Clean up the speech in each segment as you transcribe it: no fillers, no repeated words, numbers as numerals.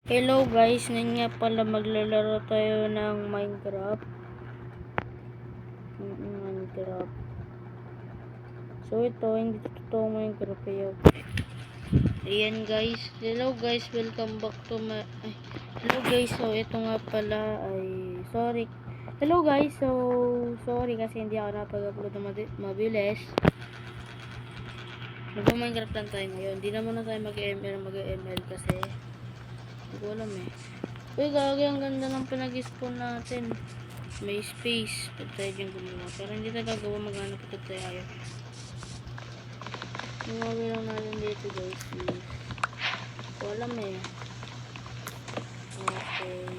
Hello guys, ngayon nga pala maglalaro tayo ng Minecraft. Minecraft. So ito, hindi totoong Minecraft yun. Ayan guys. Hello guys, welcome back to my... hello guys, so ito nga pala ay... Sorry. Hello guys, so... Sorry kasi hindi ako napag-upload na mabilis. Mag-Minecraft lang tayo ngayon. Hindi na muna tayo mag-ML kasi... Hindi ko alam eh. Uy, gagi, ang ganda ng pinag-spawn natin. May space. Pwede tayo dyan gumawa. Pero hindi tayo gagawa, maghanap ito tayo ayaw. Gumawin lang natin dito guys. Hindi ko alam eh. Okay.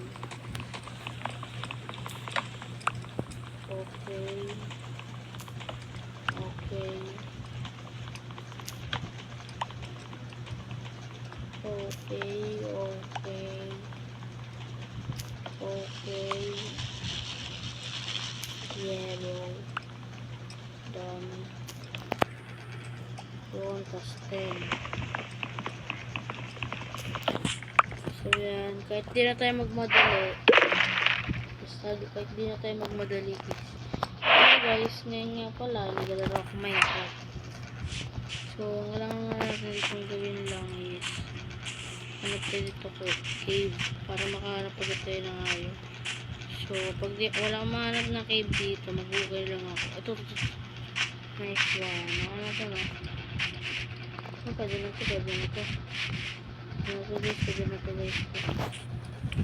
Okay. Okay. Okay. Okay. Okay. Yellow. Done. 1 plus 10. So yan. Kahit di na tayo magmadali. Kahit di na tayo magmadali. Okay guys. Ngayon nga pala. Naglalaro ako Minecraft. So ang kailangan nga natin itong gawin lang is hanap tayo dito ko cave. Para makahanap agad tayo ng ayaw. So, pag wala akong mahanap na cave dito, mag-google lang ako. Ito. Nice one. Ano ito na? Pwede na ito, pwede na ito. Pwede na ito guys.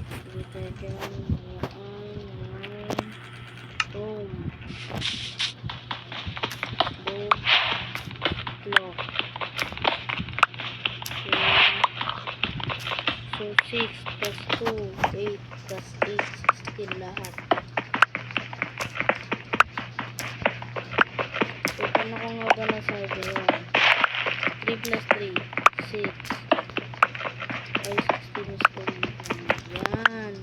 Pwede tayo dyan. Boom. Boom. Block. So, 6 plus 2, 8 plus 8, 16 lahat. So, paano ko nga ba nasabi yan? 3 plus 3, 6. Ay, 16 is 2. Yan.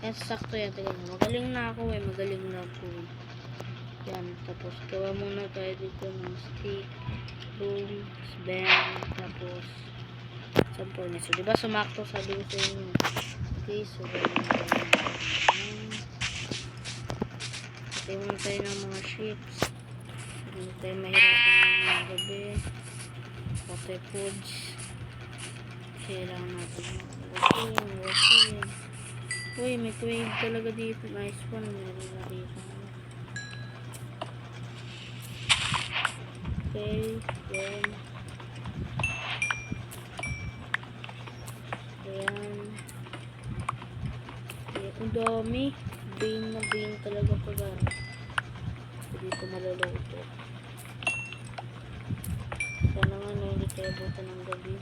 Yan, sakto yan. Tagal na. Magaling na ako eh. Magaling na ako. Yan. Tapos, gawa muna tayo dito ng stick, boom, bang, tapos, sample na. So, diba sumakto sabi ko sa inyo. Okay, so, patay muna tayo ng mga ships. Hindi tayo mahirapan ng mga gabi. Patay foods. Kailangan natin wasin. Uy, may twig talaga dito. Nice one. Meron na dito. Okay, then ayan. Ang dami. Bean na bean talaga pag dito maluluto. Sana nga no, hindi tayo buta ng gabi.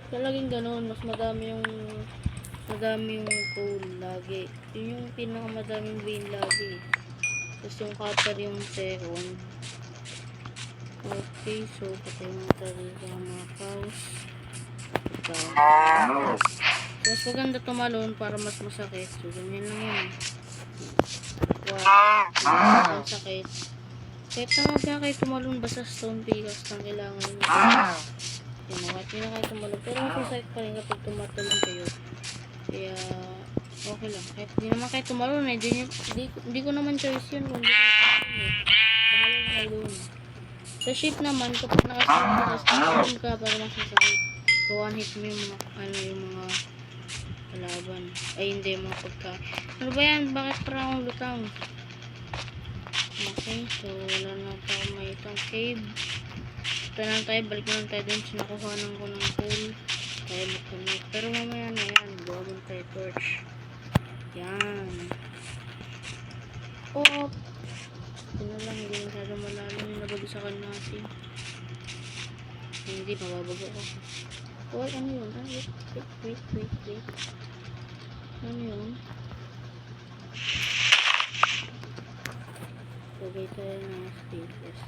Talagang ganun, mas madami yung coal lagi. Yun yung pinakamadaming bean lagi. Tapos yung copper yung second. Okay, so patay mo talaga ang mga cows. Mas maganda tumalon para mas masakit. So, ganyan lang yun. Wow. Ang sakit. Kahit naman kaya kayo tumalon basta stone pickaxe ang kailangan nyo. Yan, kahit hindi na kayo tumalon. Pero masasakit pa rin kapag tumatalon kayo. Kaya, okay lang. Kahit hindi naman kayo tumalon eh. Hindi ko naman choice yun kung hindi kayo tumalon eh. Bahala na kayo dun. Sa ship naman, kapag nakasipin ka para masasakit. So, one hit mo yung mga, yung mga kalaban. Ay, hindi, mga pagka. Ano ba yan? Bakit parang akong lutang? Okay, so, wala na tayo may itong cave. Ito lang tayo, balik na lang tayo dun. Sinakuhanan ko ng coal. Tayo mag-connect. Pero mamaya na yan. Gawa mo tayo torch. Yan. Oh! Ito na lang, hindi masyado malalim yung nabagsakan natin. Hindi, mababago ako. Oh, ano yun? Ah, wait. Ano yun? Lagay tayo ng staples.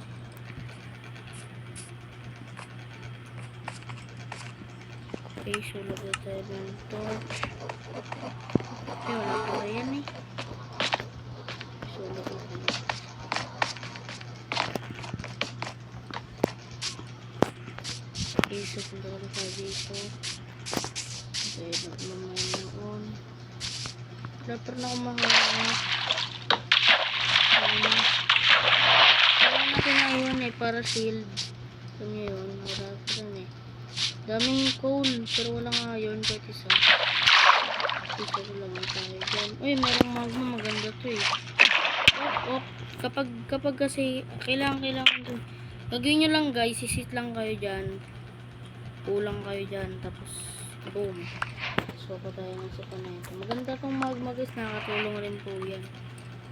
Okay, so lagay tayo ng torch. Okay, wala pala yan eh. So, lagay tayo. Okay, so punta ko na tayo dito. Pwede naman noon. Dapat na kumahanap. Kailangan natin na yun eh, para shield. Ito nyo yun, wala pa rin eh. Daming coal, pero wala nga yun kahit isa. Dito ko lang tayo dyan. Uy, merong magma, maganda to eh. Op. Kapag kasi, kailangan to. Gagawin nyo lang guys, sisit lang kayo dyan. Kulang kayo dyan, tapos boom. So, tayo ng suka na ito. Maganda tong magma guys, nakakatulong rin po yan.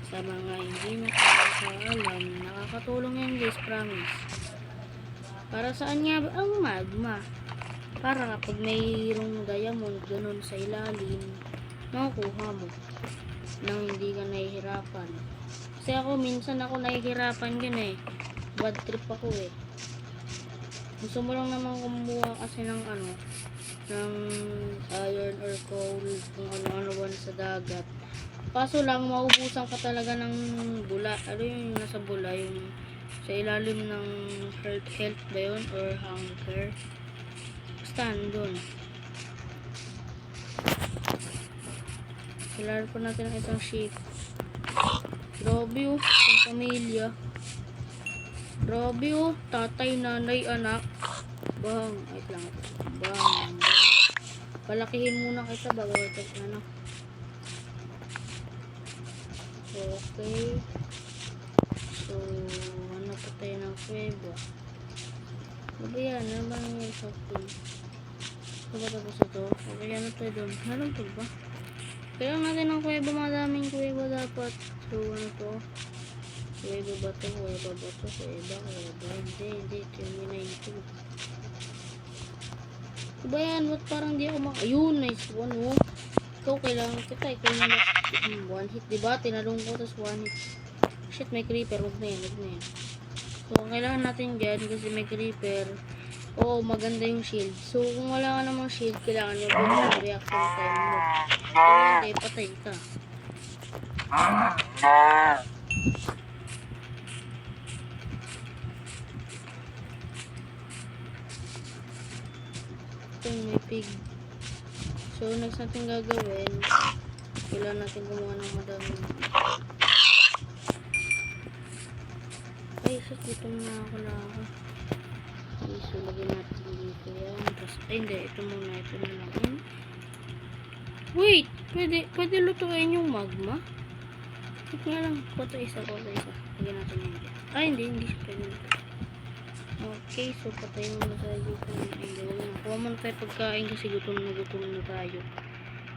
Sa mga hindi nakakaalam, nakakatulong yan guys, promise. Para saan nga ba ang magma? Para kapag mayroong diamond ganun sa ilalim, makukuha mo nang hindi ka nahihirapan. Kasi ako, minsan ako nahihirapan yun eh. Bad trip ako eh. Gusto mo lang naman kumuha kasi ng ng iron or coal, kung ano-ano sa dagat. Kaso lang, maubusan ka talaga ng bula. Ano yung nasa bula? Yung sa ilalim ng health ba yun? Or hunger? Basta doon. Kailangan po natin ang isang sheep. Grabe oh, ang pamilya. Grabe oh, tatay, nanay, anak. Bang, wait lang. Bang. Palakihin muna kita bago ito, Okay. So, hanap pa tayo ng kuweba. Ano ba yan? Ano ba nangyari sa akin? Ano ba tapos ito? Okay, ano tayo doon? Meron to ba? Kailangan natin ng kuweba. Madaming kuweba dapat. So, ano to? Kuweba ba to? Kuweba ba to? Kuweba. Hindi. Ito yung minayin ko. Ano ba yan? Ba't parang di ako ayun, nice one oh. Ikaw, kailangan kita. Ikaw yung one hit, diba? Tinalong ko, tapos one hit. Shit, may creeper. Huwag na yan. So, kailangan natin dyan kasi may creeper. Oo, maganda yung shield. So, kung wala ka namang shield, kailangan nyo yung reaction time mo. Kung hindi, patay ka. Ito may pig. So, next natin gagawin, kailangan natin gumawa ng madaming. Ay, dito na ako na ako. Okay, so, lagyan natin dito yan. Tapos, ay, hindi. Ito muna. Ito na lang yan. Wait! Pwede lutuin yung magma? Ito nga lang. Koto isa. Lagyan natin yan. Ay, hindi siya pwede lutuin. Okay, so patay mo na tayo dito. Kuha mo na tayo pagkain kasi gutom na tayo.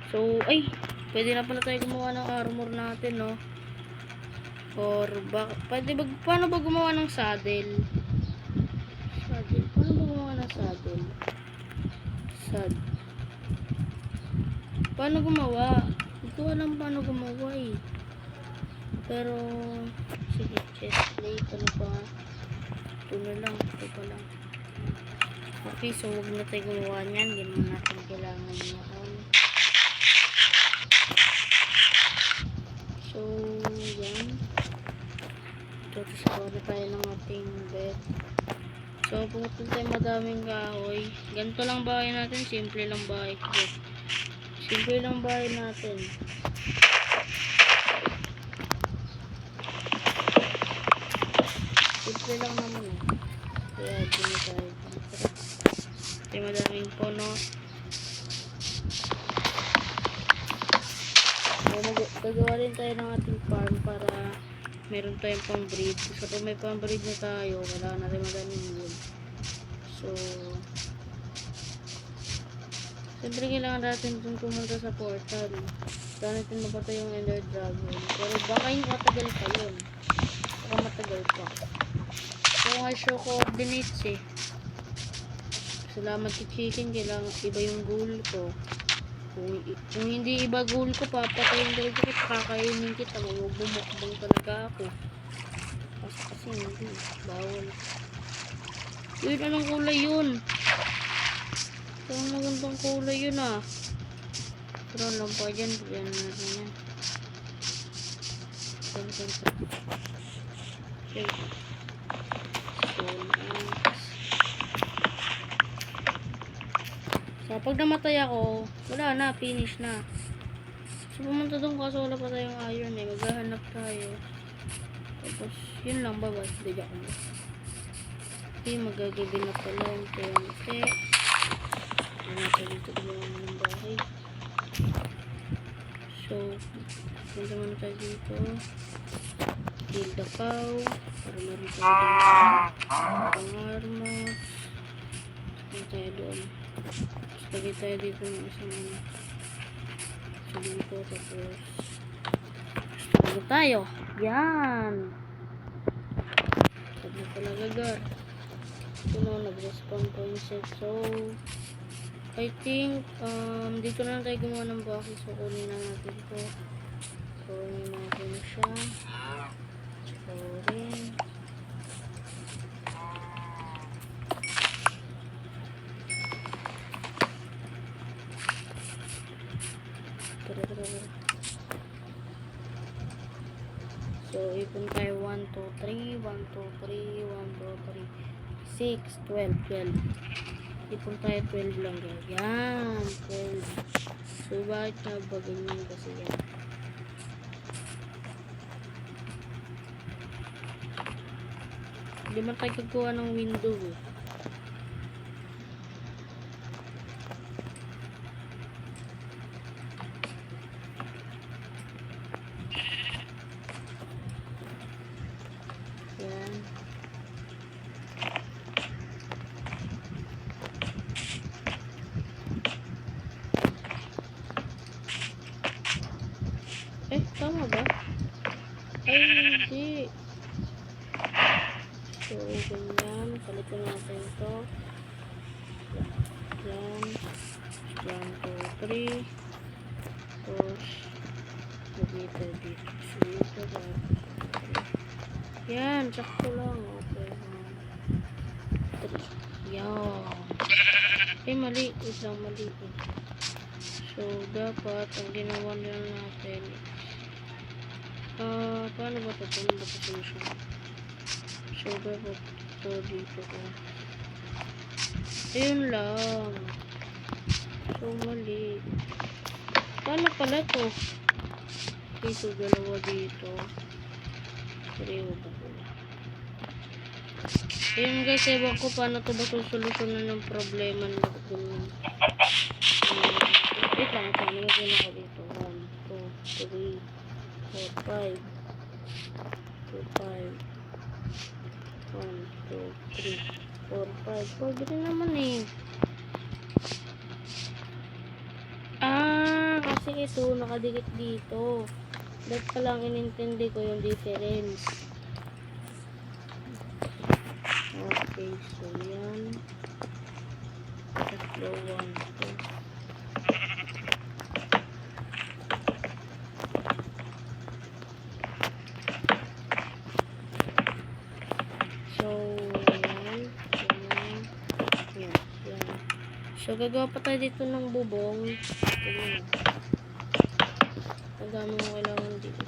So, ay, pwede na pala tayo gumawa ng armor natin, no? Or, paano ba gumawa ng saddle? Paano ba gumawa ng saddle? Paano gumawa? Hindi ko alam paano gumawa eh. Pero, sige, chestplate, ano pa? Ito pa lang. Okay, so huwag na tayo gumawa niyan. Hindi naman natin kailangan yan. So, yan. Ito, tapos na tayo ng ating bed. So, pumunta tayo madaming kahoy. Ganito lang bahay natin. Simple lang bahay ko. Simple lang bahay natin. Simple lang naman eh. Kaya dito tayo. Ito madaming puno. So, gagawa rin tayo ng ating farm para meron tayong pang-breed. So, kung may pang-breed na tayo, kailangan natin madaming wood. So, siyempre kailangan natin dun pumunta sa portal. Kailangan natin mapatay yung Ender Dragon. Pero baka yung matagal pa yun. Baka matagal pa. So, nga show coordinates eh. Salamat kay Chicken, kailangan iba yung goal ko. Kung hindi iba goal ko, papatayin talaga kita, kakainin kita, bumukbang talaga ako. Kasi hindi, bawal. Yun, anong kulay yun? Ang magandang kulay yun ah. Pero lang pa dyan, yan natin yan. Okay. So, pag namatay ako, wala na, finish na. So, pumunta doon kaso wala pa tayong iron eh. Maghahanap tayo. Tapos, yun lang, bye-bye. Hindi ako mo. Okay, magagabi na pala yung tente. Ano natin dito gumawa ng bahay. So, punta muna tayo dito. Kill the cow. Para meron tayo dito. Pang-armas. Punta tayo doon. Tapos lagay tayo dito ng isang ano. So, dito. Tapos, ano tayo? Yan! Sabi na pala gagar. Ito na, nag-respawn po yung set. So, I think, dito na lang tayo gumawa ng bahay. So, kunin na natin ito. Kunin natin siya. Kunin. So, ipon tayo 1, 2, 3, 1, 2, 3, 1, 2, 3, 6, 12, 12. Ipon tayo 12 lang guys. Yan, 12. So, bakit nga ba ganyan kasi yan? Hindi man tayo gagawa ng window eh. Yan. Tama ba? Ay, hindi. So, ganyan. Palitan natin ito. Yan. 1, 2, 3. Tapos, dito, dito. Dito, yan. Sakto lang. Okay. 3. Yan. Mali. Wait lang, mali. So, dapat, ang ginawa nila natin, paano ba ito? Paano ba ito solution? So, dapat ito dito ko. Ayun lang. So, mali. Paano pala ito? Okay, so, dalawa dito. Pareho ba ito? Ayun guys, ewan ko paano ito ba solusyonan ng problema nila. Wait lang, ito. Nagagawin ako dito. 1, 2, 3, 4, 5. 2, 5. 1, 2, 3, 4, 5. Pwede rin naman eh. Kasi ito, nakadikit dito. Dapat palang inintindi ko yung difference. Okay, so yan. Tatlo, 1, 2. So, gagawa pa tayo dito ng bubong. Ang dami mo kailangan dito.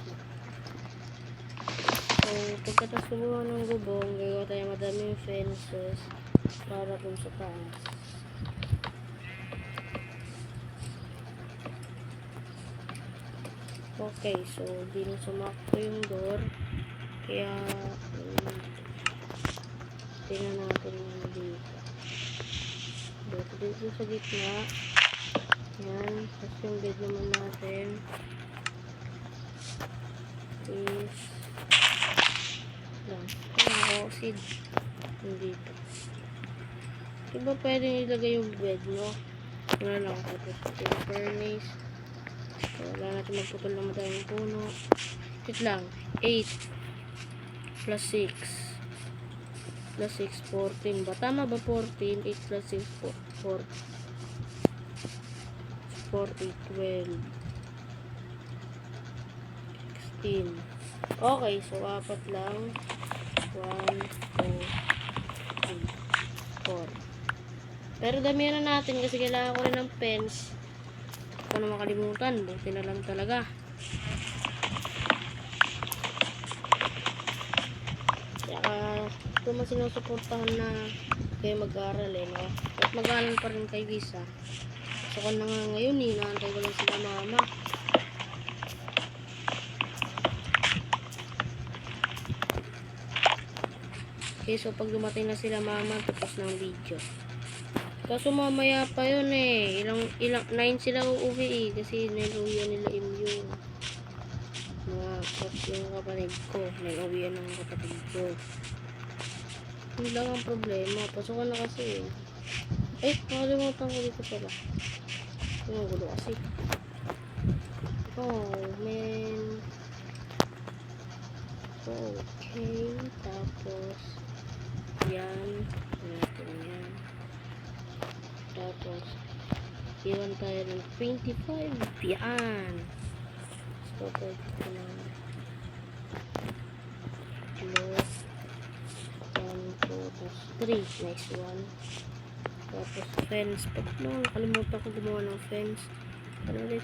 So, pagkatapos gumawa ng bubong, gagawa tayo madaming fences para dun sa taas. Okay, so, di na sumakto yung door. Kaya, tingnan natin yung dito. Dito sa gitna. Yan. Tapos yung bed naman natin is lang. Ayan, seed. Dito. Diba pwede ilagay yung bed, no? Wala lang. Tapos yung furnace. So, wala natin magputol naman tayong puno. Wait lang. 8 plus 6 plus 6, 14 ba? Tama ba 14? 8 plus 6, 4. 40, 12. 16. Okay, so apat lang. 1, 2, 3, 4. Pero damihan na natin kasi kailangan ko rin ng pens. Kung na makalimutan, buti na lang talaga. Saka ko man sinusuportahan na kayo mag-aaral eh, no? At mag-aaral pa rin kayo guys, ha? So, kung na nga ngayon eh, naantay ko lang sila mama. Okay, so pag dumating na sila mama, tapos ng video. Kaso mamaya pa yun eh. Ilang 9 sila uuwi eh. Kasi niluwian nila yung kapatid ko. Niluwian ng kapatid ko. Yun lang ang problema. Pasukan na kasi eh. Ay, nakalimutan ko dito pala. Yung gulo kasi. Oh, man. Okay. Tapos, yan. Natin yan. Tapos, iwan tayo ng 25. Yan. So, pwede ko na close. 1, 2, tapos 3. Nice one. Tapos, fence. Pag no, nakalimutan ko gumawa ng fence. Paano ulit?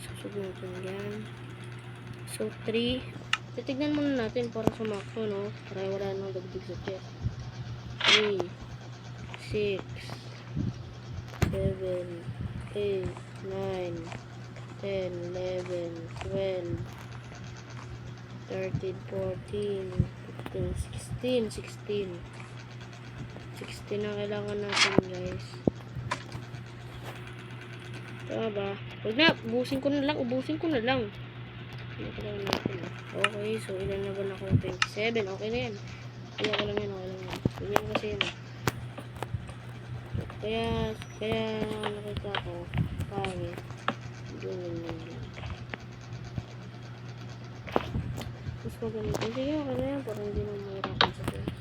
Susubukan yan. So, 3. Titignan muna natin para sumakto, no? Para wala nang dagdag sa chest. 3, 6, 7, 8, 9, 10, 11, 12, 13, 14, 15, 16. 16 na kailangan natin, guys. Tama ba? Huwag na, ubusin ko na lang. Okay, so ilan na ba na ako? 27, okay na yan. Kaya ko lang yan. Ganyan kasi yan. Kaya nakita ko, pangit. Ganyan. Mas maganda. Sige, okay na yan. Parang hindi na mahirapan sa place.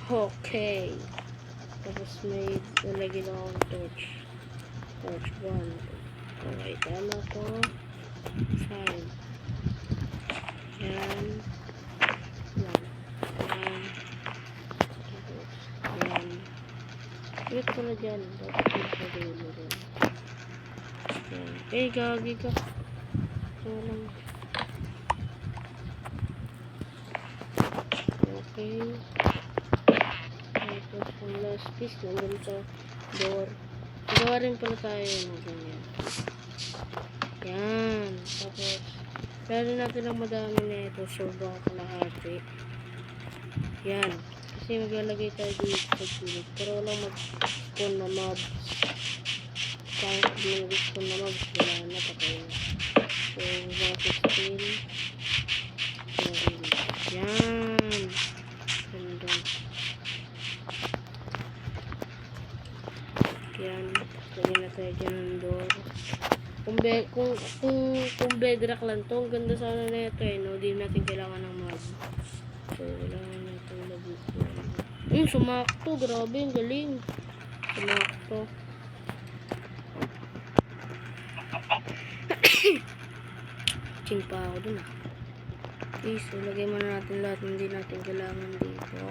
Okay. Tapos may nalagyan ako ng torch. Torch 1. Okay, tama ko. 5. Yan. Yan. Yan. Wait ko na dyan. Dapat ko sa dulo rin. Yan. Eh, gagi ka. Walang. Okay. Tapos ang last piece nandun sa door. Gawa rin pala tayo ng ganyan. Yan. Tapos lalo natin ang madami na ito. Sobrang kalahati. Yan. Kasi maglalagay tayo dito sa gilid. Pero walang mag-spawn na mobs. Kahit hindi mag-spawn na mobs, wala na patay na. So, mga 16. Yan. Ganda. Yan. Lagyan na tayo dyan ng door. Kung bedrock lang to, ang ganda sana na ito eh, no? Di natin kailangan ng mob. So, kailangan natin lagyan. Sumakto. Grabe, ang galing. Sumakto. Ching pa ako dun ah. Okay, so lagay muna natin lahat hindi natin kailangan dito.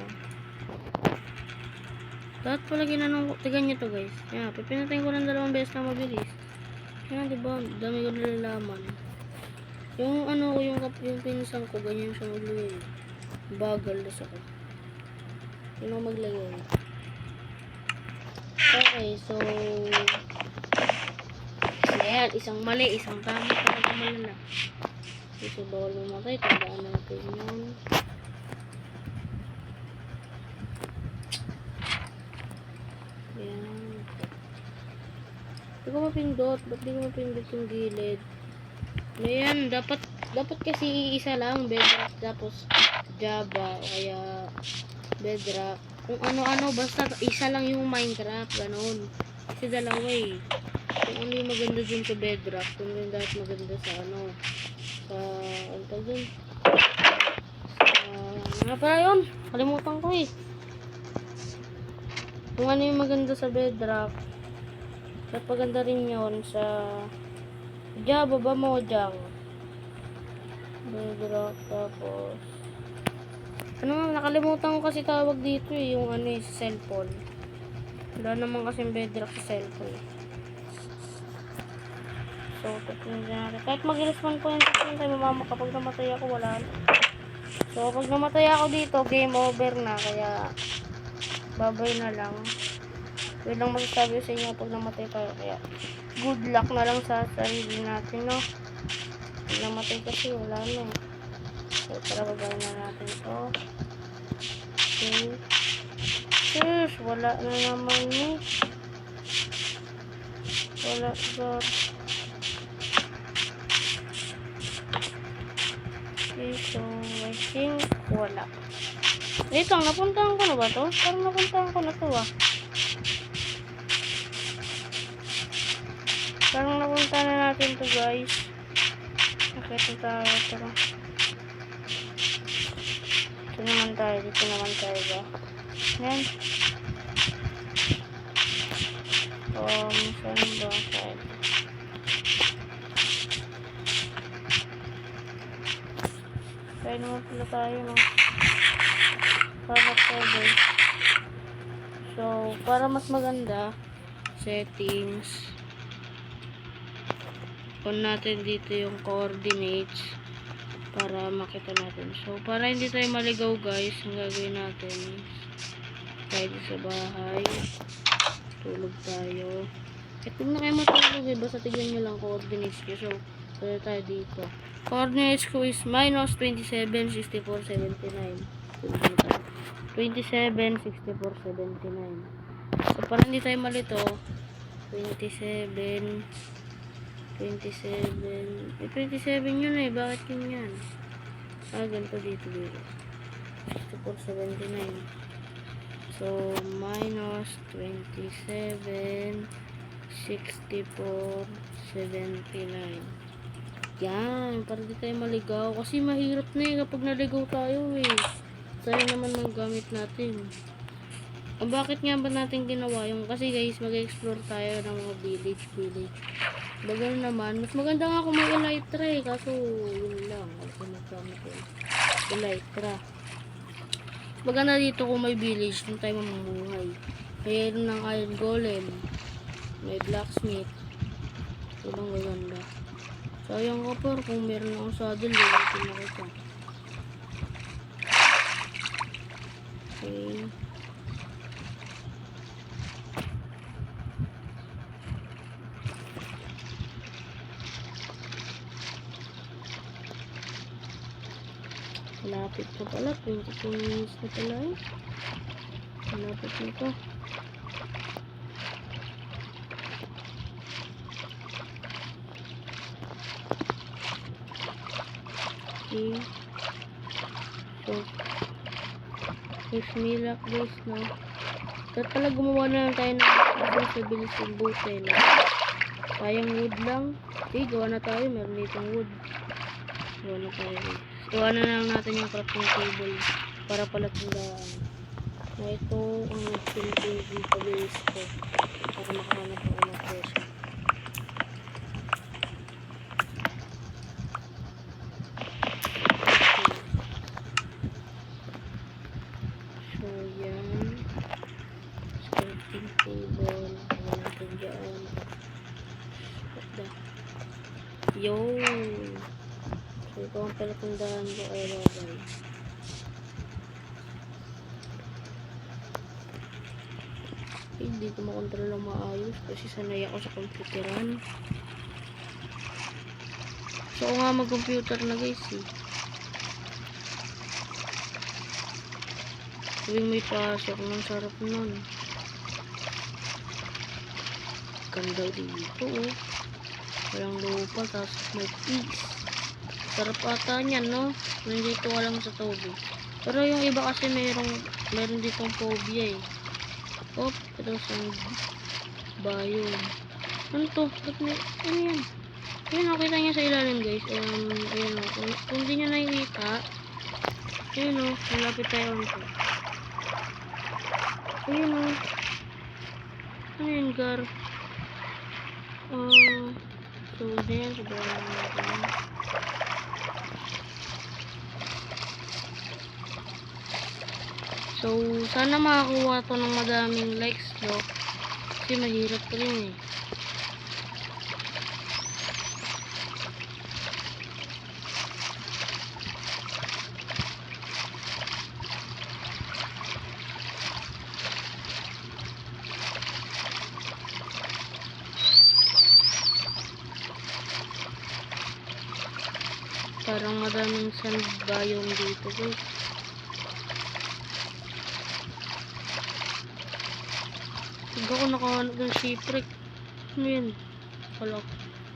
Lahat palagi na nung tigan nyo to guys. Yan, pipinatay ko ng 2 beses na mabilis. Yan, diba? Dami ko nalalaman. Yung ano ko, yung pinsan ko, ganyan siya maglagay. Bagal na sa ko. Yun ang maglagay. Okay, so ayan, isang mali, isang tama talaga malala. So, bawal mamatay. Tandaan natin yun. Ayan. Hindi ko mapindot. Ba't di ko mapindot yung gilid? Ayan, dapat kasi isa lang. Bedrock, tapos Java, o kaya Bedrock. Kung ano-ano, basta isa lang yung Minecraft. Ganon. Kasi dalawa eh. Kung ano yung maganda dun sa Bedrock, kung yung dapat maganda sa ano, ano tawag dun? Nga pala yun, kalimutan ko eh. Kung ano yung maganda sa Bedrock, at maganda rin yun sa Java ba Mojang. Bedrock, tapos ano nga, nakalimutan ko kasi tawag dito eh, yung ano eh, sa cellphone. Wala naman kasing Bedrock sa cellphone. ito. Tatlong natin. Kahit mag-respawn po yung tatlong tayo, mama, kapag namatay ako, wala na. So, pag namatay ako dito, game over na. Kaya, babay na lang. Yun lang masasabi sa inyo pag namatay tayo. Kaya, good luck na lang sa sarili natin, no? Pag namatay kasi, wala na eh. So, tara, babay na natin to. Okay. Sus, wala na naman eh. Wala, God. Okay, so, I think, wala. Wait lang, napuntahan ko na ba to? Parang napuntahan ko na to ah. Parang napuntahan na natin to guys. Okay, ito tayo. Tara. Dito naman tayo ba? Yan. Saan ba? Saan? Kaya naman pala tayo, no? Para cover. So, para mas maganda, settings. On natin dito yung coordinates para makita natin. So, para hindi tayo maligaw guys, ang gagawin natin tayo sa bahay. Tulog tayo. Kahit kung na kayo matulog eh, basta tignan nyo lang coordinates ko. So, tayo dito. Coordinates ko is minus 27, 64, 79. 27, 64, 79. So, para hindi tayo malito, 27, 27 yun eh. Bakit yun yan? Ganito dito. 64, 79. So, minus 27, 64, 79. Yan. Para di tayo maligaw. Kasi mahirap na eh kapag naligaw tayo eh. Tayo naman ng gamit natin. Bakit nga ba natin ginawa yung kasi guys, mag-explore tayo ng mga village. Bagal naman, mas maganda nga kung may elytra eh, kaso yun lang, kasi magkamit yun. Elytra. Maganda dito kung may village, kung tayo mamumuhay. Mayroon ng iron golem, may blacksmith. Ito lang maganda. Sayang ko po kung meron akong saddle, yun natin nakita. Okay. Malapit na pala, 22 minutes na pala eh. Malapit na to. Okay. So, wish me luck guys, no? Dapat pala gumawa na lang tayo ng bilis ng butel. Sayang wood lang. Okay, gawa na tayo. Meron ditong wood. Gawa na tayo. Gawa na lang natin yung crafting table para pala tandaan. Na ito ang nagsilbing pabilis ko para makahanap ako ng presyo. So, yan. Crafting table. Gawa natin dyan. Yun. So, ito ang palatandaan ko ay bagay. Hindi ko makontrol lang maayos kasi sanay ako sa computeran. So, ako nga mag-computer na guys eh. Tuwing may pasok, ang sarap nun. Ganda dito oh. Walang lupa, tapos may peace. Sarap ata niyan, no? Nandito ka lang sa tubig. Pero yung iba kasi meron ditong phobia eh. Oh, ito sa biome. Ano to? Ano yan? Ayun, nakita niya sa ilalim guys. Ayun o. Kung di nyo nakikita, ayun o. Malapit tayo nito. Ayun o. Ano yun, Gar? So, yan. Sobrang natin. So, sana makakuha to ng madaming likes, no? Kasi mahirap pa rin eh. Parang maraming sand biome dito guys. Pag ako nakahanap ng shipwreck, ano yun? Wala.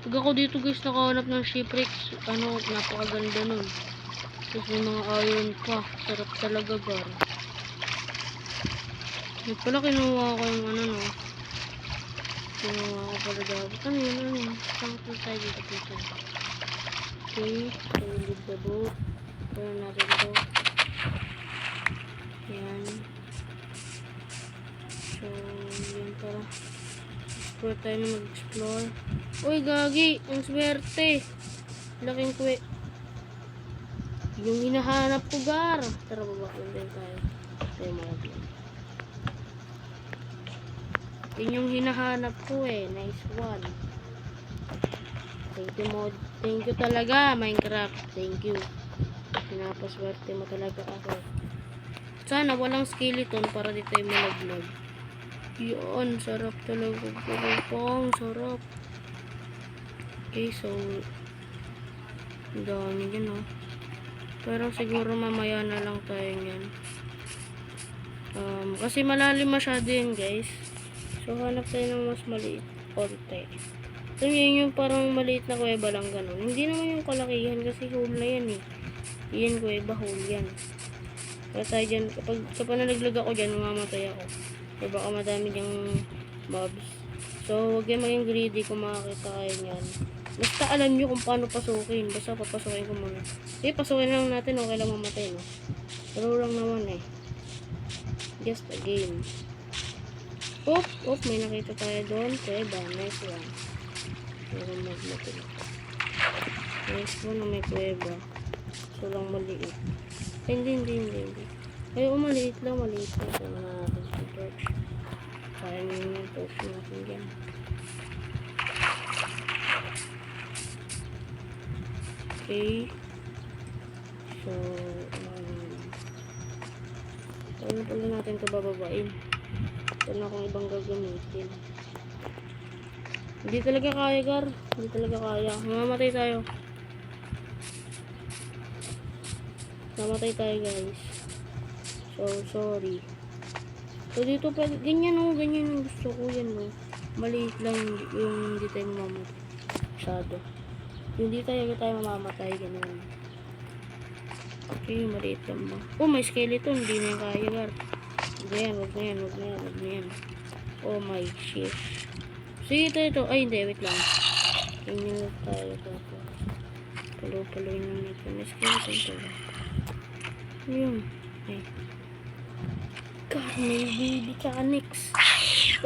Pag ako dito guys nakahanap ng shipwreck, ano, napakaganda nun. Tapos may mga iron pa. Sarap talaga gar. At pala kinuha ko yung ano no. Kinuha ko pala dapat. Ano yun? Ano yun? Saan ko tayo dito dito? Okay. So, leave the boat. Pala natin ito. Yan. So, yan pala. Explore tayo na mag-explore. Uy, gagi! Ang swerte! Laking kwe. Yung hinahanap ko, gar. Tara, babaklan din tayo. Tayo mga din. Yun yung hinahanap ko eh. Nice one. Thank you, mod. Thank you talaga, Minecraft. Thank you. Pinapaswerte mo talaga ako. Sana walang skeleton para di tayo malaglag. Yun, sarap talaga. Pang sarap. Okay, so ang dami dyan, oh. Pero siguro mamaya na lang tayo yan. Kasi malalim masyado yun, guys. So, hanap tayo ng mas maliit konti. So, yun yung parang maliit na kuweba lang ganun. Hindi naman yung kalakihan kasi hole na yan, eh. Yan, kuweba, hole yan. Kaya tayo dyan, kapag nalaglag ako dyan, mamamatay ako. So, baka madami dyang mobs. So, huwag yung maging greedy kung makakita kayo nyan. Basta alam nyo kung paano pasukin. Basta papasukin ko muna. Okay, pasukin lang natin. Okay lang mamatay, no? Pero lang naman, eh. Just a game. Oop, may nakita tayo doon. Okay, ba? Nice one. Meron magmatin. Nice one na may kuweba. So, lang maliit. Ay, hindi. Ay, maliit lang. So, na natin sa torch. Kaya nyo yung torch natin dyan. Okay. So, paano pala natin ito bababain? Ito na akong ibang gagamitin. Hindi talaga kaya, gar. Hindi talaga kaya. Mamamatay tayo. Mamatay tayo, guys. So, sorry. So, dito pa, ganyan o. Ganyan ang gusto ko yan o. Maliit lang yung hindi tayo mamamatay. Masyado. Hindi tayo mamamatay, ganun. Okay, maliit lang ba? Oh, may skeleton. Hindi na yung kaya, gar. Wag na yan. Oh my shit. Sige, ito. Ay, hindi. Wait lang. Ganyan tayo. Palo-paloy na nito. May skeleton pala. Yun. Ay. God, may baby tsaka next.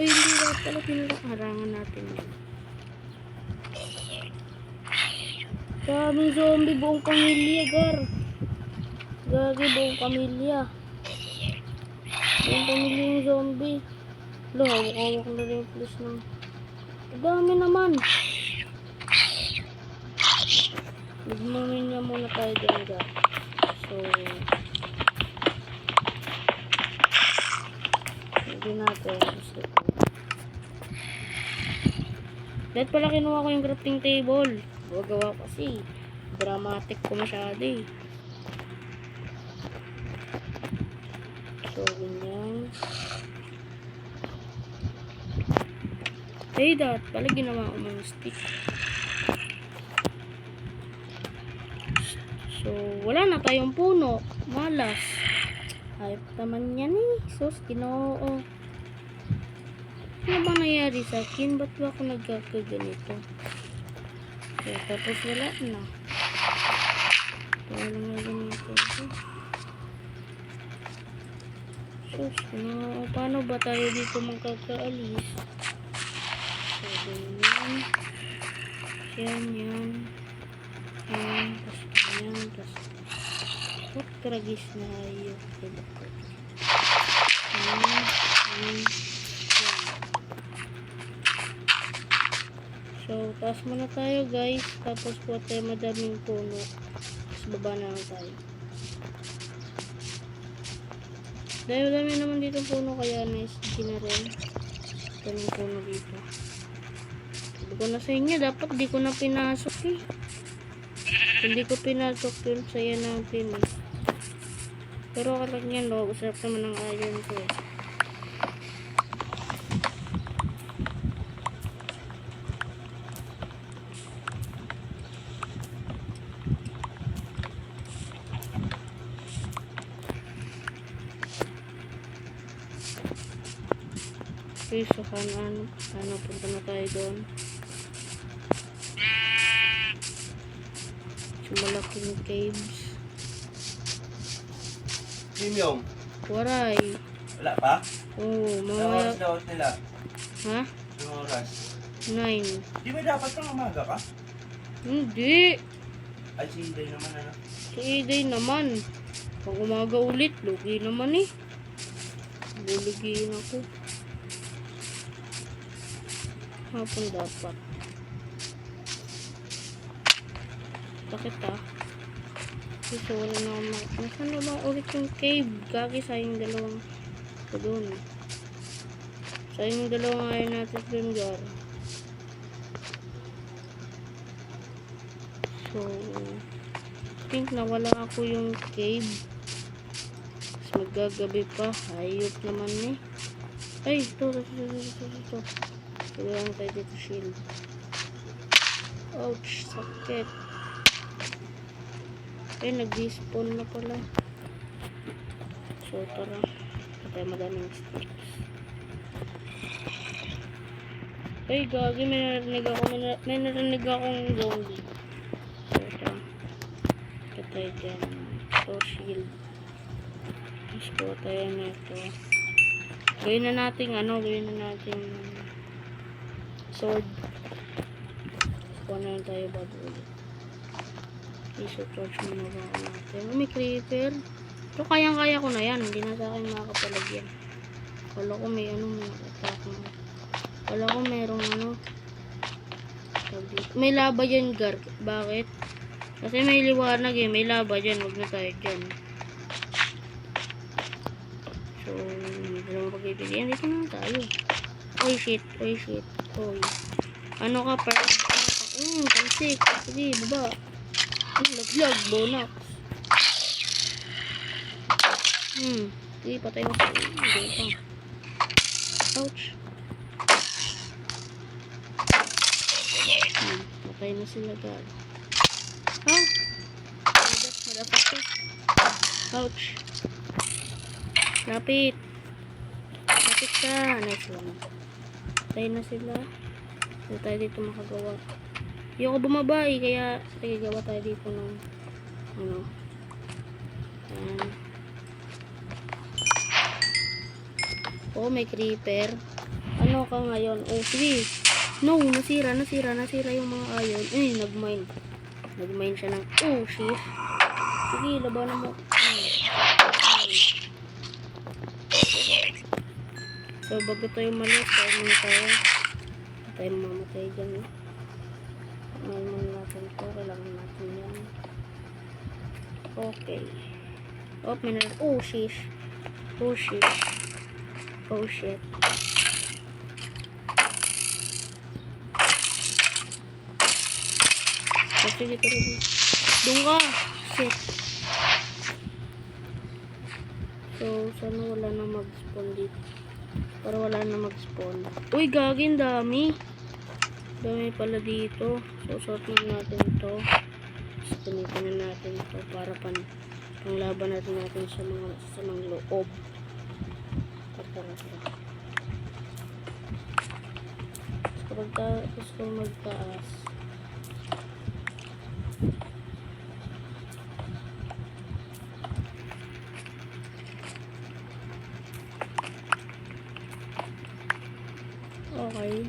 Uy, hindi ba pala harangan natin yan. Daming zombie, buong pamilya, gar. Gagi, buong pamilya. Buong pamilya yung zombie. Lo, hawak na rin yung plus ng... Dami naman. Nagmungin niya muna tayo dyan, gar. So... hindi natin. Dahil pala kinuha ko yung crafting table. Gawa kasi. Dramatic ko masyado eh. So, ganyan. Hey, that. Pala ginawa ko mga stick. So, wala na tayong puno. Malas. Hype naman yan eh. Sus, ginoo. Ano bang nangyari sa akin? Ba't ba ako nagkakaganito? So, tapos wala na. Wala na ganito. Sus, ginoo. Paano ba tayo dito magkakaalis? So, ganyan. Yan. Tapos yan. Tapos tragis na yun. So, taas muna tayo, guys. Tapos po tayo madaming puno. Tapos baba na lang tayo. Dahil dami naman dito puno, kaya nice na rin. Daming puno dito. Sabi ko na sa inyo, dapat di ko na pinasok eh. So, Hindi ko pinatok yun sa yan natin eh. Pero kalag niyan lo, sarap naman ng iron ko eh. Okay, so ano, punta na tayo doon. So, malaking caves. Premium. Waray. Wala pa? Oo, Anong mamaya. oras daw nila? Ha? Anong oras? 9. Di ba dapat pang umaga ka? Hindi. Ay, si Inday naman ano? Si Iday naman. Pag umaga ulit, lugi naman eh. Bulugiin ako. Hapon dapat. Bakit ah? Kasi wala na akong nasaan na ba ulit yung cave? Gagi sayang dalawang ko dun. Sayang dalawang ayaw natin dun, gar. So, think nawala ako yung cave. Tapos magagabi pa. Hayop naman eh. Ay, ito. Tuloy tayo dito shield. Ouch, sakit. Ay, nag-despawn na pala. So, tara. Patay madaming sticks. Ay, gagi. May narinig akong zombie. So, tara. Patay dyan. So, shield. Mas po tayo nito. Gawin na natin sword. Kuha na tayo bago ulit. Iso-torch muna ba natin. May creeper. Pero kayang-kaya ko na yan. Hindi na sa akin makakapalagyan. Wala ko may may attack na. Wala ko merong may lava dyan, gar. Bakit? Kasi may liwanag eh. May lava dyan. Huwag na tayo dyan. So, hindi naman pagpipilian. Dito na tayo. Oy, shit. Oy. Ano ka, per? Tansik. Sige, baba. Laglag, bonus. Sige, patay mo sa ouch. Patay na sila, gar. Ha? Madapat ko. Ouch. Lapit ka. Nice one. Patay na sila. Hindi tayo dito makagawa. Ayoko bumaba eh. Kaya gawa tayo dito ng Ayan. Oh, may creeper. Ano ka ngayon? Oh, sige. No, nasira yung mga iron. Eh, nag-mine siya ng shit. Sige, labanan mo. So, bago tayo malis, tayo mamatay dyan. Ngayon natin ito. Kailangan natin yan. Okay. Oh, may shish. Oh, shit. Kasi dito rin. Doon ka. Shit. So, sana wala na mag-spawn dito. Para wala na mag-spawn. Uy, gagin, dami. Dami pala dito. So, sort natin ito. Punitin na natin ito para panglaban natin sa mga loob. Tara. Tapos kung magtaas. Okay.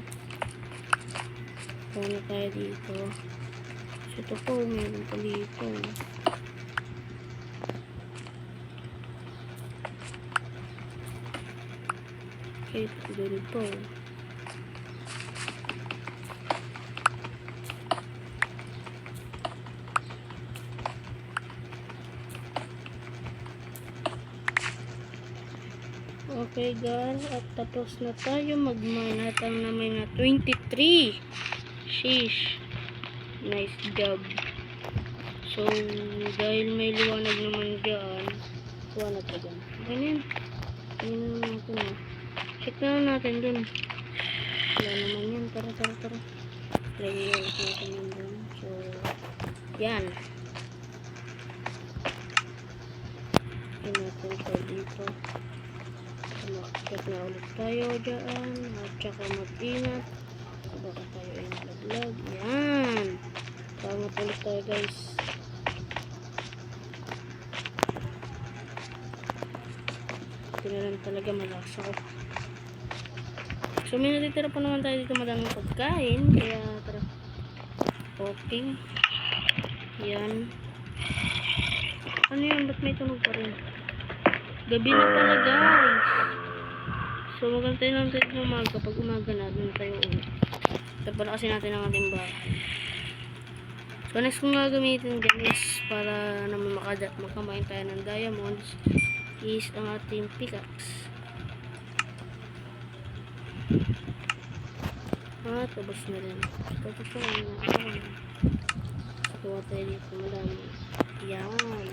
Paano tayo dito? So, ito po, meron pa dito. Okay, ito dito. Okay guys, at tapos na tayo mag-mine. Natang naman na 23. Sheesh. Nice job. So, dahil may liwanag naman dyan, kuha na pa dyan. Okay na yan. Tingnan natin ah. Check na lang natin dun. Wala naman yan. Tara. Lagay ulit natin yun dun. So, yan. Check natin siya dito. Check na ulit tayo dyan. At saka mag-ingat. Baka tayo ay nalaglag. Yan. Pangat ulit tayo guys. Tinalan talaga malakas ako. So may natitira pa naman tayo dito madaming pagkain. Kaya tara. Okay. Yan. Ano yun? Ba't may tunog pa rin? Gabi na pala guys. So magantay lang tayo ng umaga. Pag umaga na, doon tayo ulit. Tapos kasi natin ang ating bahay. So next kong gagamitin guys para naman makamain tayo ng diamonds is ang ating pickaxe. Tapos na rin. Tapos na rin. Kuha tayo dito madami. Yan.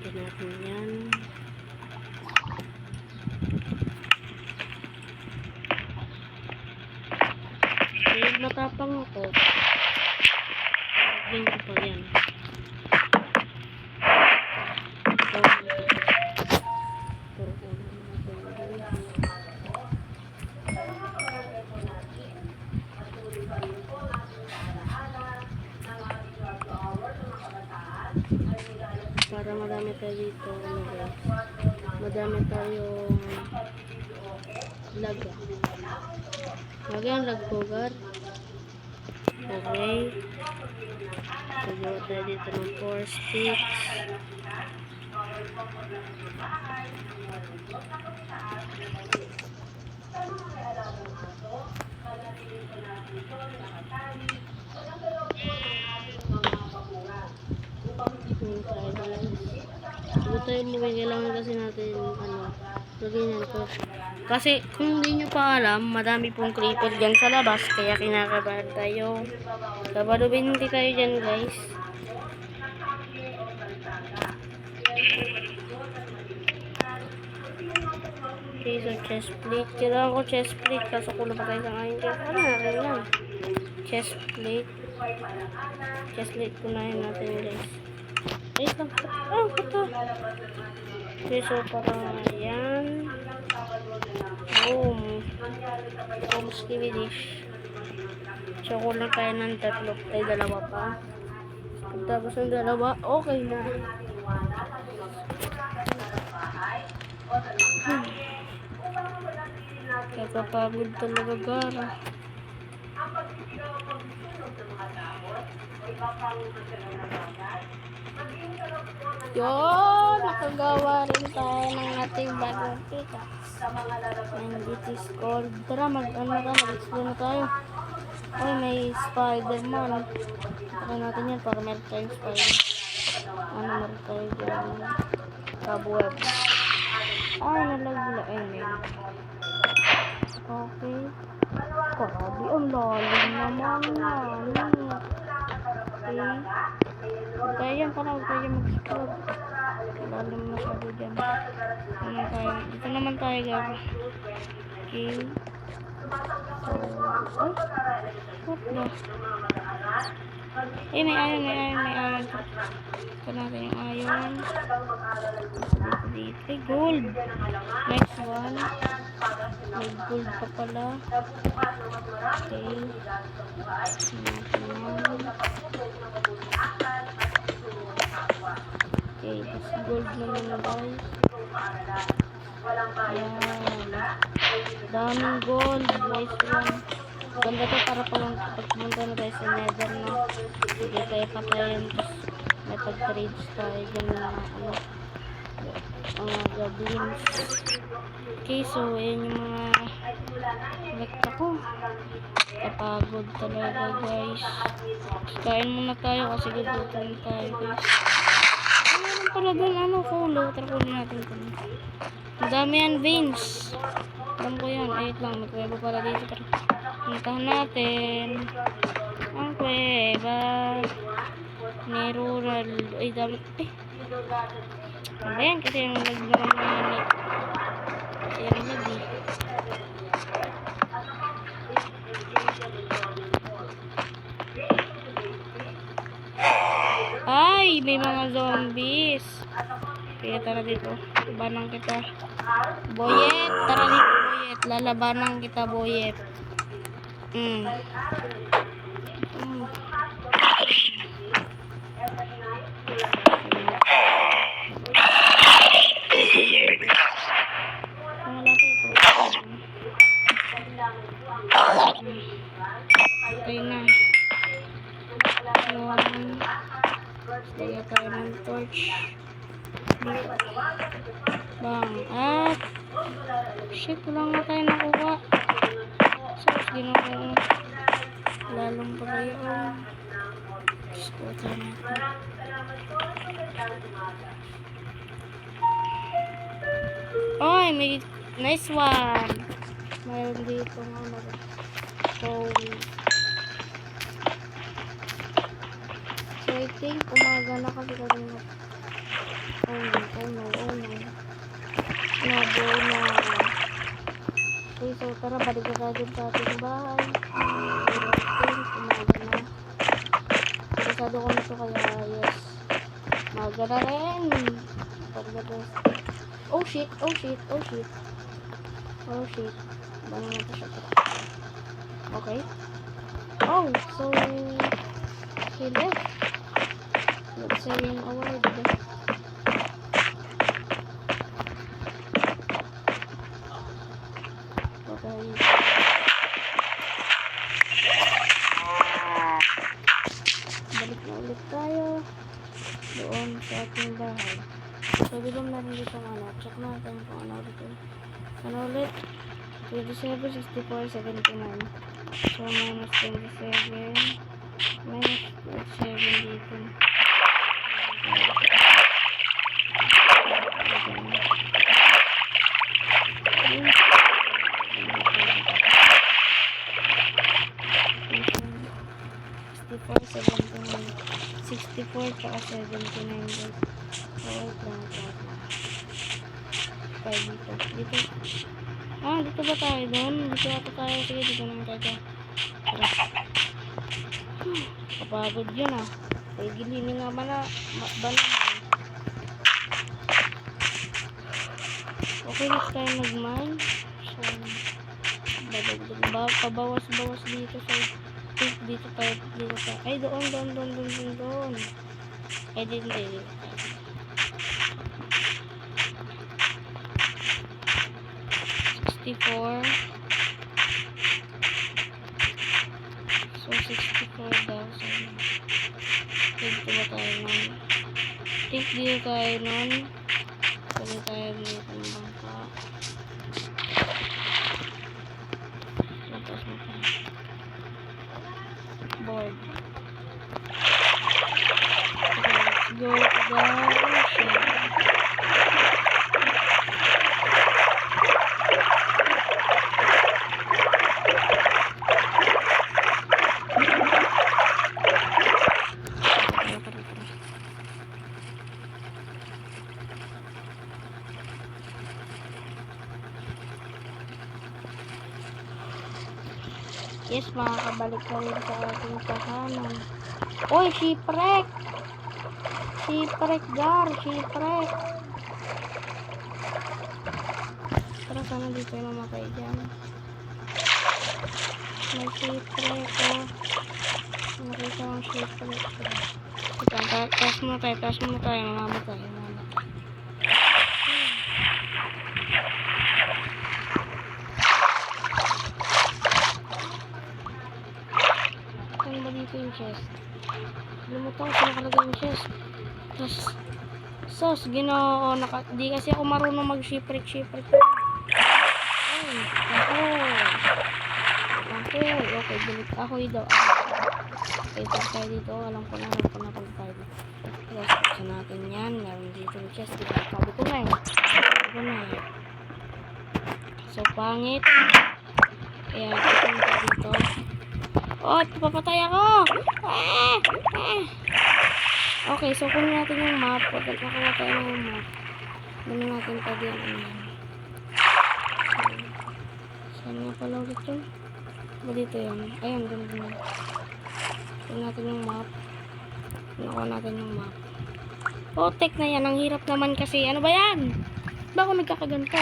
Yan natin yan. Dahil matapang ako. Yan ko pa yan. Para madami tayo dito. Madami tayong laga. Lagyan lag pogar. Okay. Pagawa tayo dito ng 4 sticks. Bago tayo umuwi, kailangan kasi natin lagyan yan ko. Kasi kung hindi nyo pa alam, madami pong creeper dyan sa labas, kaya kinakabahan tayo. Kabalubin hindi tayo dyan guys. Okay, so chest plate. Kailangan ko chest plate kaso kulang pa tayo sa ngayon. Ano natin yan? Chest plate. Chest plate kunahin natin guys. Wait lang. Ito. Okay, so parang ayan. Boom. Boom, skibby dish. So, kulang tayo ng tatlo. Tayo dalawa pa. Pagtapos ng dalawa, okay na. Kakapagod talaga gara. Yun, nakagawa rin tayo ng ating bagong pickaxe. And it is called, tara mag-explore na tayo. Ay, may Spider-Man. Tara natin yan para meron tayong Spider. Meron tayo dyan. Cobweb. Ay, nalagla. Okay. Grabe, ang lalim naman yan. Okay. Kaya yan, parang tayo mag-explore. Lalim masyado dyan. Dito naman tayo guys. Okay. Ay, what the? May iron. Ito natin yung iron. Dito. Gold. Next one. May gold pa pala. Okay. Okay, tapos gold naman guys. Yan. Daming gold. Nice one. Ganda to para pag pumunta na tayo sa nether na. Hindi tayo patayin. Tapos may pag-trades tayo dyan na mga goblins. Okay, so ayan yung mga lekta ko. Kapagod talaga guys. Kain muna tayo kasi gugutom tayo guys. Meron pala doon kulo. Tara kulo natin ito. Madami yan veins. Alam ko yan. Ayot lang. May kuweba pala dito. Puntahan natin ang kuweba. Ni rural. Ay, dami. Ano ba yan? Kasi yung lag naman ni... Kasi yung lag eh. Ay, may mga zombies. Kaya tara dito. Labanan kita. Boyet, tara dito, Boyet. Lalabanan kita, Boyet. Mm. Okay na. Lagyan tayo ng torch. Bang. At shit, wala nga tayo nakuha. Sus, ginawa. Lalong pala yun. Score tayo natin. Oy, may nice one. Mayroon dito nga so I think umaga na kasi kanina. Oh no. No. Okay, so tara, balik na tayo sa ating bahay. I think umaga na. Pasado ko na ito kaya yes. Umaga na rin. Oh shit. Bano na ito siya. Okay. Oh, so he left. Let's say him a word. Okay. Balik na ulit tayo doon sa ating bahay. So, bilom na rin dito ang ano. Check natin kung ano dito. Ano ulit? 27, 64, 79. So, minus 27. Minus 27 dito. $64 tsaka 79 oh, dito. Dito ba tayo doon? Dito ako tayo. Sige, dito naman tayo. Kapagod yun Ay, gilinin nga ba naman. Okay, next tayo mag-mine. So, pabawas-bawas dito. So, dito tayo. Ay, doon. Ay, dito. 64. So, 64,000. Dito ba tayo nun? Think dito tayo nun. Pwede tayo dito ng bangka. Tapos mo pa. Board. Okay, let's go to the ocean. Yes, makakabalik na rin sa ating tahanan. Oy, shipwreck! Shipwreck. Tara, sana dito yung mamatay dyan. May shipwreck, Nakita ang shipwreck. Taas muna tayo, mamamatay. Dito yung chest. Lumutang ko nakalagay yung chest. Sos, ginoo. Di kasi ako marunong mag-shipwreck. Ay, ako. Okay, bilit ako daw. Okay, pag tayo dito. Alam ko na pag tayo dito. Sa natin yan. Meron dito yung chest. Sabi ko na So, pangit. Kaya, pupunta dito. Oh, papatay ako! Okay, so kunin natin yung map. Pag nakuha tayo ng map, kunin natin pa din. Saan nga pala ulit yun? Ba dito yan? Ayan, ganun na. Kunin natin yung map. Nakuha natin yung map. Oh, tek na yan. Ang hirap naman kasi. Ano ba yan? Ba ako nagkakaganto?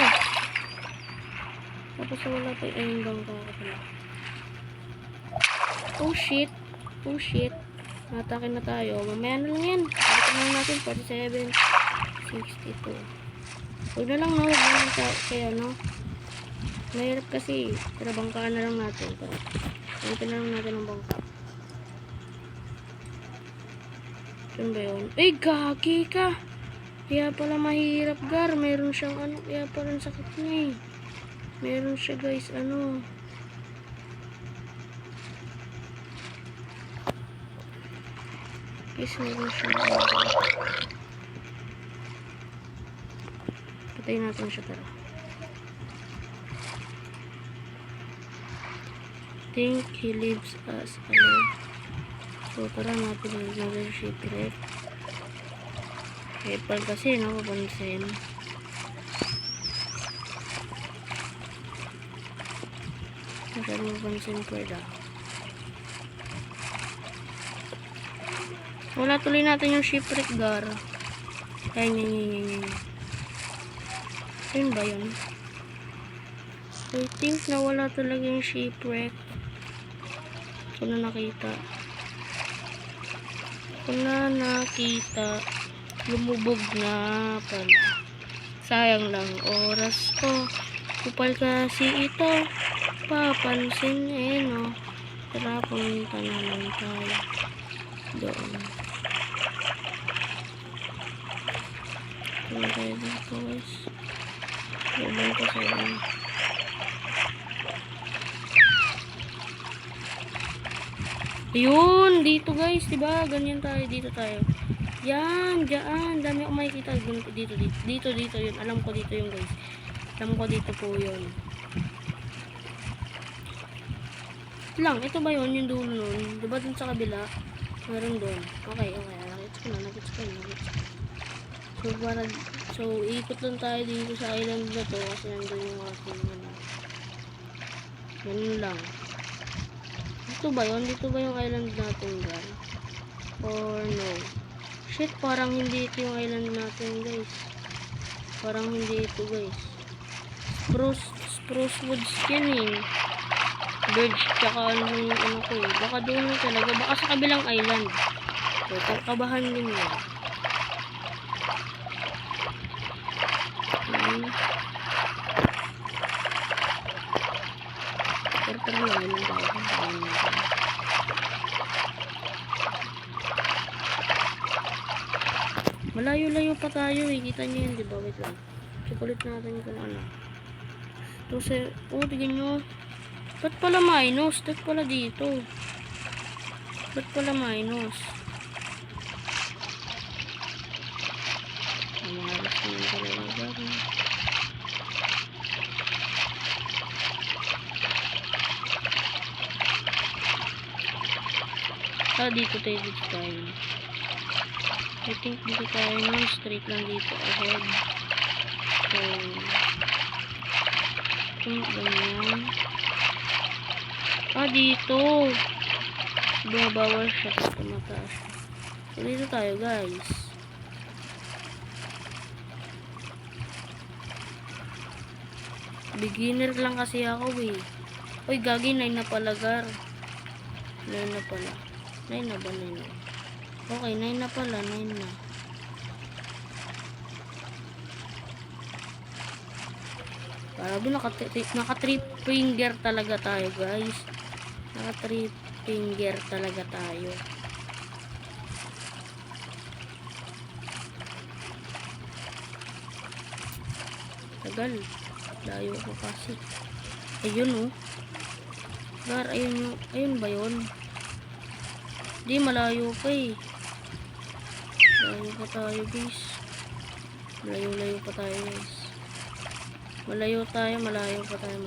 Tapos wala tayo. Ayun bang ko pala. Oh shit. Oh shit. Natake na tayo. Mamaya na lang yan. Bakit na lang natin? 47. 62. Huwag na lang, no? Huwag na lang kaya, no? Mahirap kasi. Tara, bangkaan na lang natin. Bangkaan na lang natin ang bangka. Saan ba yun? Ay, gagi ka! Kaya pala mahirap, Gar. Meron siyang ano. Kaya pala ang sakit niya, eh. Meron siya, guys. Ano? Guys, meron siya. Patayin natin siya, tara. Think he leaves us alone. So, tara natin another shipwreck. Pal kasi, napapansin. Masyadong mapansin pwede. Wala, tuloy natin yung shipwreck, Gar. Yan. Ayun ba yun? I think nawala talaga yung shipwreck. Ito na nakita. Lumubog na pala. Sayang lang oras ko. Kupal kasi ito. Papansin no. Tara, pumunta na lang tayo. Doon. Pumunta tayo dito, guys. Pumunta sa doon. Ayun, dito guys, diba? Ganyan tayo, dito tayo. Yan, dyan. Dami akong makikita. Dito yun. Alam ko dito yun, guys. Alam ko dito po yun. Lang, ito ba yun? Yung dulo nun? Diba dun sa kabila? Meron doon. Okay. Nakits ko na. So, ikot lang tayo dito sa island na to. Kasi nandun yung aking ano. Ganun lang. Dito ba yun? Dito ba yung island natin, guys? Or no? Shit, parang hindi ito yung island natin, guys. Parang hindi ito, guys. Spruce woods yan, eh. Birds, tsaka ano yung ano ko, eh. Baka doon talaga. Baka sa kabilang island. So, kakabahan din yan. Pero lang yun ang bago. Malayo-layo pa tayo, eh. Kita nyo yun, diba? Wait lang. Sikulit natin kung ano. Ito sa... Oh, tignan nyo. Ba't pala minus? Ba't pala dito? Ba't pala minus? Malas naman talaga. Dito tayo. I think dito tayo nun. Straight lang dito. Ahead. So, ganyan. Dito. Bumabawal siya. Tumataas. So, dito tayo, guys. Beginner lang kasi ako, eh. Uy, gagi, 9 na pala, Gar. 9 na pala. 9 na ba? 9 na. Okay, 9 na pala. 9 na. Parabi, naka 3 finger talaga tayo, guys. Naka 3 finger talaga tayo. Tagal. Layo ko kasi. Ayun, oh. Gar, ayun, ayun ba yun? Di, malayo pa, eh. Malayo pa tayo, guys. Malayo pa tayo, guys. Malayo pa tayo.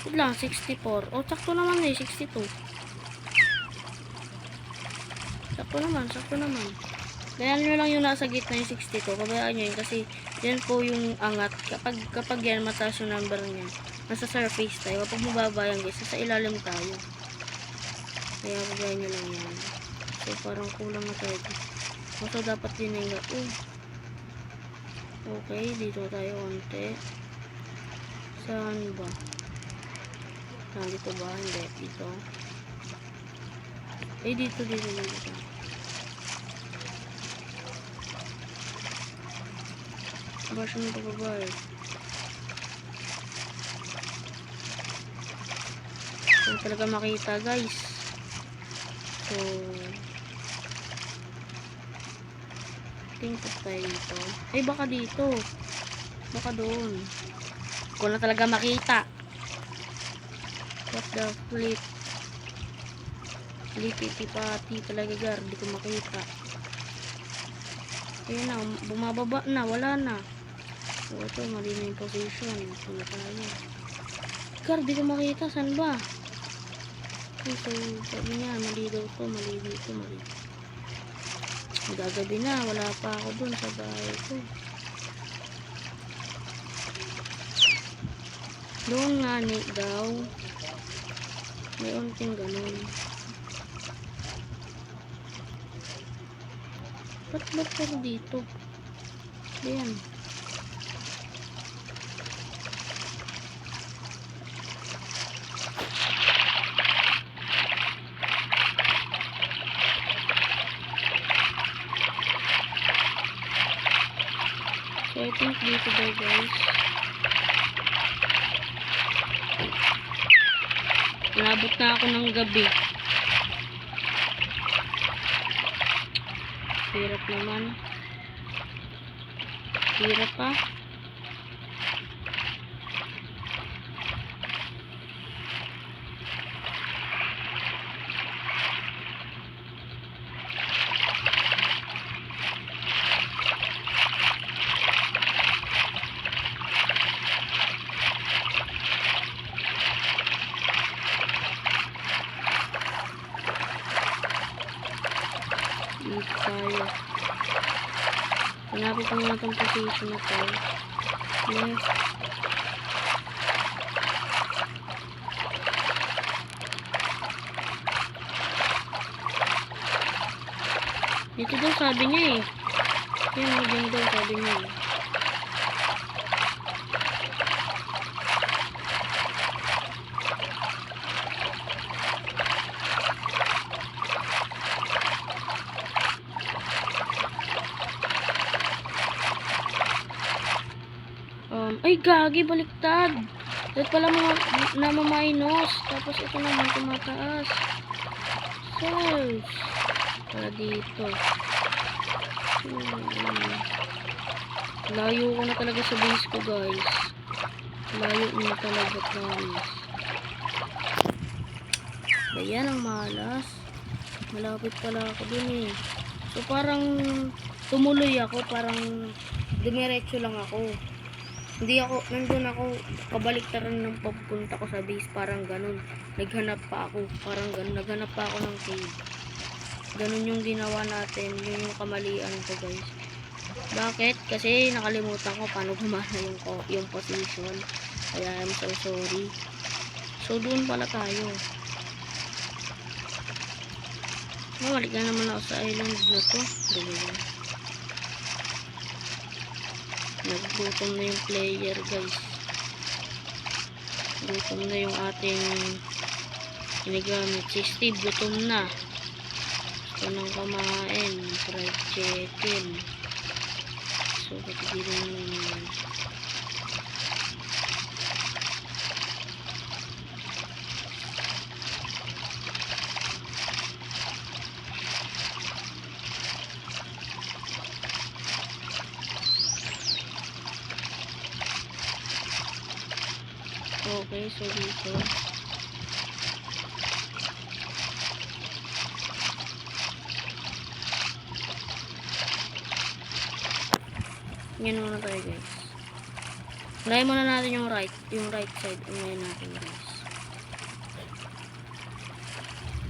Wait lang, 64. Oh, sakto naman, eh. 62. sakto naman. Kaya nyo lang yung nasa gitna yung 62. Kabayaan nyo yun kasi yan po yung angat. Kapag yan mataas yung number niya, nasa surface tayo. Kapag mababa yan guys, sa ilalim tayo. Kaya kabayaan nyo lang yan. So parang kulang na tayo. So dapat din yung okay, dito tayo konti. Saan ba? Dito ba? Hindi. Dito. Dito. Version mo pa ba eh? Kung talaga makita guys. So tingkot tayo dito. Ay baka dito. Baka doon. Kung na talaga makita. What the flip? Lipiti-pati talaga gar. Di ko makita. Ayun na. Bumababa na. Wala na. So, ito, mali na yung position. Pula tayo. Gar, di ko makita. Saan ba? Okay, so, sabi niya, mali daw to. Mali dito, mali. Gagabi na. Wala pa ako dun sa bahay ko. Doon nga ni daw. May unting ganun. Ba't ako dito? Ayan. So, I think dito daw guys. Nabot na ako ng gabi. Hirap naman. Hirap pa. Dito tayo. Hanapin ko nga itong position na to. Left. Dito daw sabi niya eh. Yan, dyan daw sabi niya eh. Ay, gagi, baliktad. Dapat pala namamainus. Tapos ito naman tumataas. Sus. Para dito. Layo ko na talaga sa base ko, guys. Layo na talaga, promise. Bayan ang malas. Malapit pala ako dun eh. So, parang tumuloy ako. Parang dumiretso lang ako. Nandun ako, kabaliktaran ng papunta ko sa base, parang ganun. Naghanap pa ako, parang ganun. Naghanap pa ako ng cave. Ganun yung ginawa natin, yun yung kamalian ko guys. Bakit? Kasi nakalimutan ko paano gumana yung position. Kaya I'm so sorry. So, doon pala tayo. Balik na naman ako sa island na to. Diba? Naggutom na yung player guys. Gutom na yung ating ginagamit. Si Steve gutom na. Gusto nang kumain. Fried chicken. So katigilan na naman. Okay, so dito. Yan muna tayo guys. Unahin muna natin yung right side. Unahin natin guys.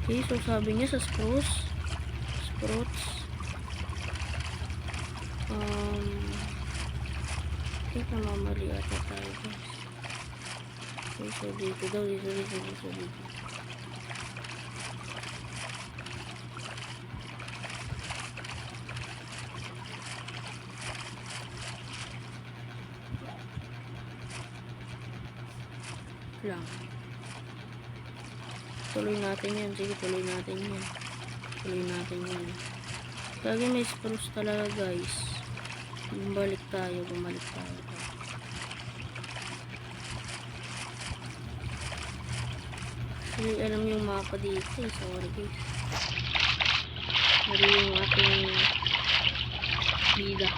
Okay, so sabi niya sa spruce fruits. I think namamali ata tayo guys. Okay, so dito daw, dito. Lang. Tuloy natin yan. Sige, tuloy natin yan. Lagi may spruce talaga guys. Bumalik tayo. Hindi alam yung mapa dito eh. Sorry guys. Mali yung ating bida.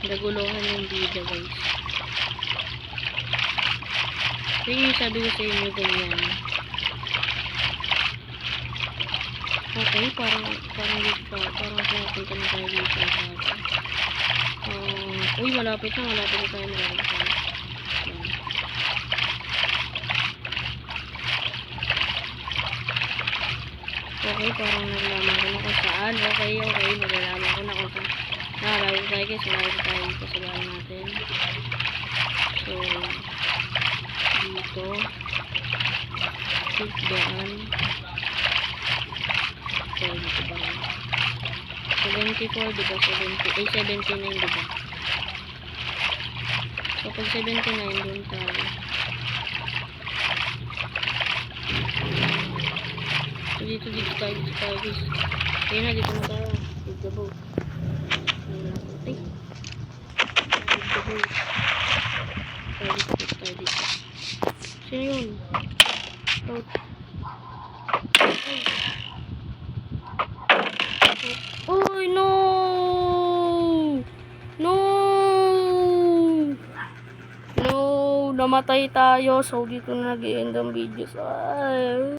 Naguluhan yung bida guys. Sige, yung sabi ko sa inyo ganyan. Okay, parang dito. Parang pupunta na tayo dito sa atin. Uy, malapit na tayo. Yan. Okay, parang nalalaman ko na kung saan. Okay, nalalaman ko na kung saan. Nakalawin tayo guys, malapit tayo dito sa bahay natin. So, dito. Daan. So, dito ba? 74, diba? 79, diba? So, pag 79, dun tayo. So, dito tayo guys. Ayun na, dito na tayo. With the boat. Ayun na, okay. With the boat. Tayo dito. Sino yun? Boat. Uy, no! Namatay tayo. So, dito na nag-i-end ang video.